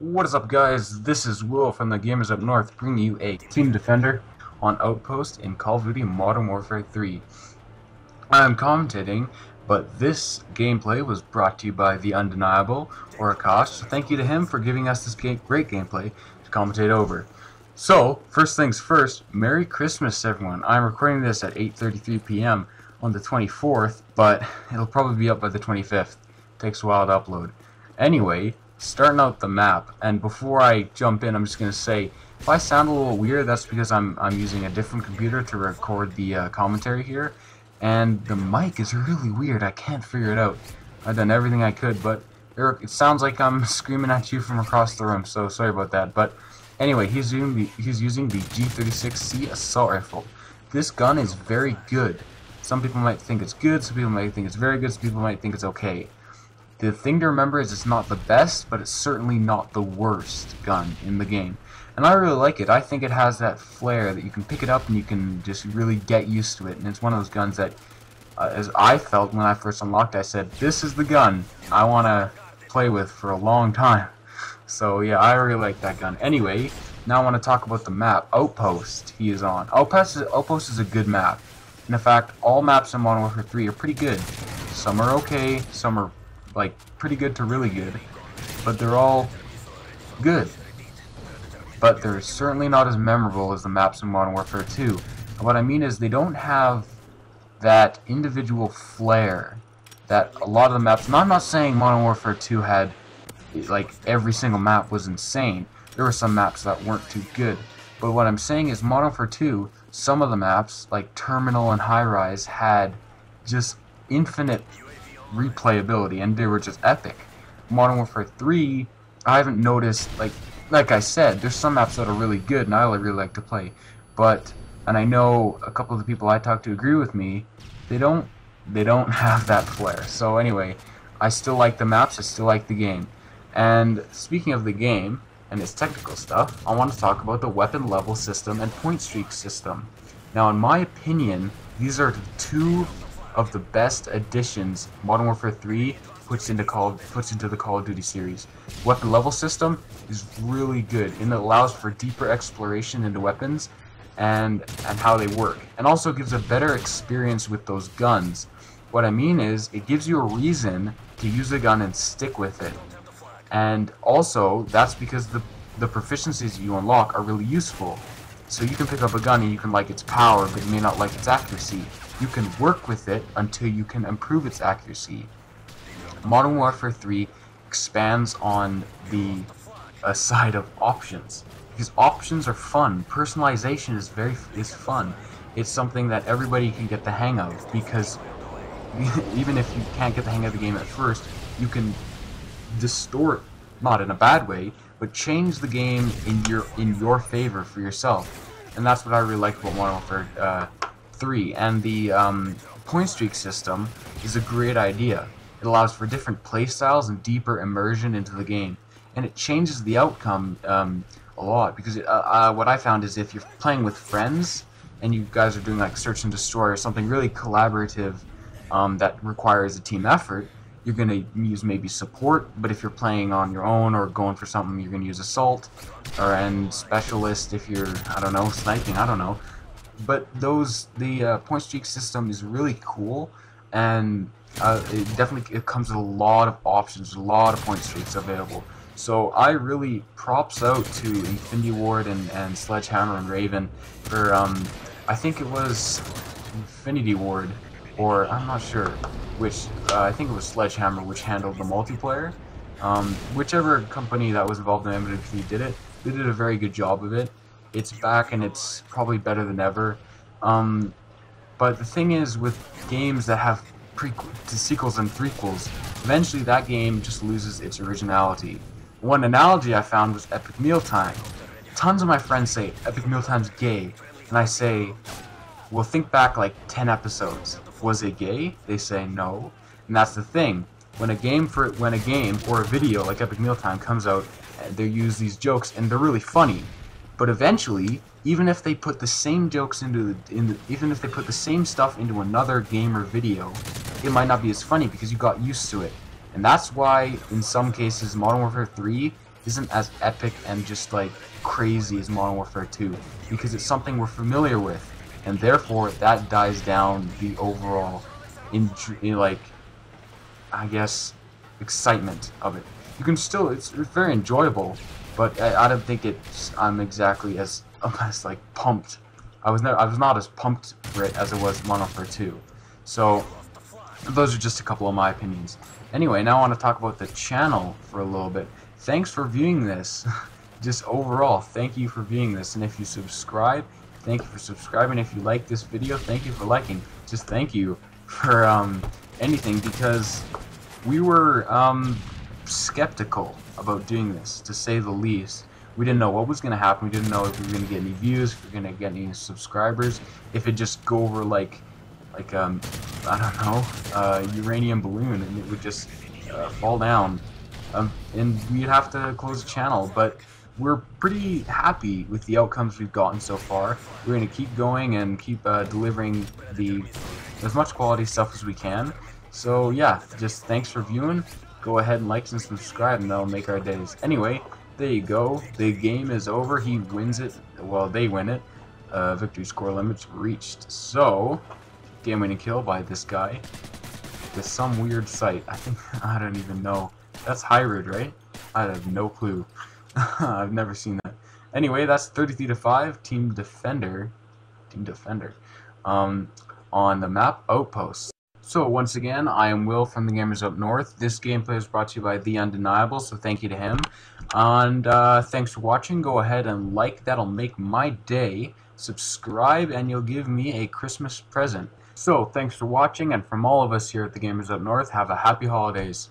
What is up, guys? This is Will from the Gamers Up North, bringing you a Team Defender on Outpost in Call of Duty Modern Warfare 3. I'm commentating, but this gameplay was brought to you by The Undeniable, or Akash, so thank you to him for giving us this great gameplay to commentate over. So, first things first, Merry Christmas, everyone. I'm recording this at 8:33 p.m. on the 24th, but it'll probably be up by the 25th. Takes a while to upload. Anyway, starting out the map, and before I jump in, I'm just gonna say, if I sound a little weird, that's because I'm using a different computer to record the commentary here, and the mic is really weird. I can't figure it out. I've done everything I could, but it sounds like I'm screaming at you from across the room. So sorry about that. But anyway, he's using the G36C assault rifle. This gun is very good. Some people might think it's good. Some people might think it's very good. Some people might think it's okay. The thing to remember is it's not the best, but it's certainly not the worst gun in the game. And I really like it. I think it has that flair that you can pick it up and you can just really get used to it. And it's one of those guns that, as I felt when I first unlocked it, I said, this is the gun I want to play with for a long time. So yeah, I really like that gun. Anyway, now I want to talk about the map. Outpost he is on. Outpost is a good map. And in fact, all maps in Modern Warfare 3 are pretty good. Some are okay, some are like pretty good to really good, but they're all good. But they're certainly not as memorable as the maps in Modern Warfare 2. And what I mean is they don't have that individual flair that a lot of the maps. And I'm not saying Modern Warfare 2 had, like, every single map was insane. There were some maps that weren't too good. But what I'm saying is Modern Warfare 2, some of the maps, like Terminal and High Rise, had just infinite replayability, and they were just epic. Modern Warfare 3, I haven't noticed, like I said, there's some maps that are really good and I really like to play, and I know a couple of the people I talk to agree with me, they don't have that flair. So anyway, I still like the maps, I still like the game. And speaking of the game and its technical stuff, I want to talk about the weapon level system and point streak system. Now, in my opinion, these are two of the best additions Modern Warfare 3 puts into the Call of Duty series. Weapon level system is really good, and it allows for deeper exploration into weapons and how they work, and also gives a better experience with those guns. What I mean is, it gives you a reason to use a gun and stick with it, and also that's because the proficiencies you unlock are really useful. So you can pick up a gun and you can like its power, but you may not like its accuracy. You can work with it until you can improve its accuracy. Modern Warfare 3 expands on the side of options, because options are fun. Personalization is fun. It's something that everybody can get the hang of, because even if you can't get the hang of the game at first, you can distort, not in a bad way, but change the game in your favor for yourself. And that's what I really like about Modern Warfare 3. And the point streak system is a great idea. It allows for different playstyles and deeper immersion into the game, and it changes the outcome a lot, because what I found is if you're playing with friends and you guys are doing like search and destroy or something really collaborative that requires a team effort, you're going to use maybe support. But if you're playing on your own or going for something, you're going to use assault and specialist if you're, I don't know, sniping, I don't know. But the point streak system is really cool, and it comes with a lot of options, a lot of point streaks available. So I really props out to Infinity Ward and Sledgehammer and Raven for I think it was Infinity Ward, or I'm not sure which. I think it was Sledgehammer which handled the multiplayer. Whichever company that was involved in MW3 did it. They did a very good job of it. It's back and it's probably better than ever. But the thing is, with games that have sequels and threequels, eventually that game just loses its originality. One analogy I found was Epic Mealtime. Tons of my friends say Epic Mealtime's gay, and I say, well, think back like 10 episodes. Was it gay? They say no. And that's the thing. When a game or a video like Epic Mealtime comes out, they use these jokes and they're really funny. But eventually, even if they put the same jokes even if they put the same stuff into another game or video, it might not be as funny because you got used to it. And that's why, in some cases, Modern Warfare 3 isn't as epic and just like crazy as Modern Warfare 2, because it's something we're familiar with, and therefore that dies down the overall like, I guess, excitement of it. You can still, it's very enjoyable, but I don't think I'm exactly as like pumped. I was not as pumped for it as it was Modern Warfare 2. So those are just a couple of my opinions. Anyway, now I want to talk about the channel for a little bit. Thanks for viewing this. Just overall, thank you for viewing this. And if you subscribe, thank you for subscribing. If you like this video, thank you for liking. Just thank you for anything, because we were skeptical about doing this, to say the least. We didn't know what was going to happen. We didn't know if we were going to get any views, if we were going to get any subscribers, if it just go over like I don't know, uranium balloon, and it would just fall down, and we'd have to close the channel. But we're pretty happy with the outcomes we've gotten so far. We're going to keep going and keep delivering as much quality stuff as we can. So yeah, just thanks for viewing. Go ahead and like and subscribe, and that'll make our days. Anyway, there you go. The game is over. He wins it. Well, they win it. Victory score limits reached. So, game winning kill by this guy. With some weird site. I don't even know. That's Hybrid, right? I have no clue. I've never seen that. Anyway, that's 33-5, Team Defender. On the map Outpost. So once again, I am Will from The Gamers Up North. This gameplay is brought to you by The Undeniable, so thank you to him. And thanks for watching. Go ahead and like, that'll make my day. Subscribe, and you'll give me a Christmas present. So thanks for watching, and from all of us here at The Gamers Up North, have a happy holidays.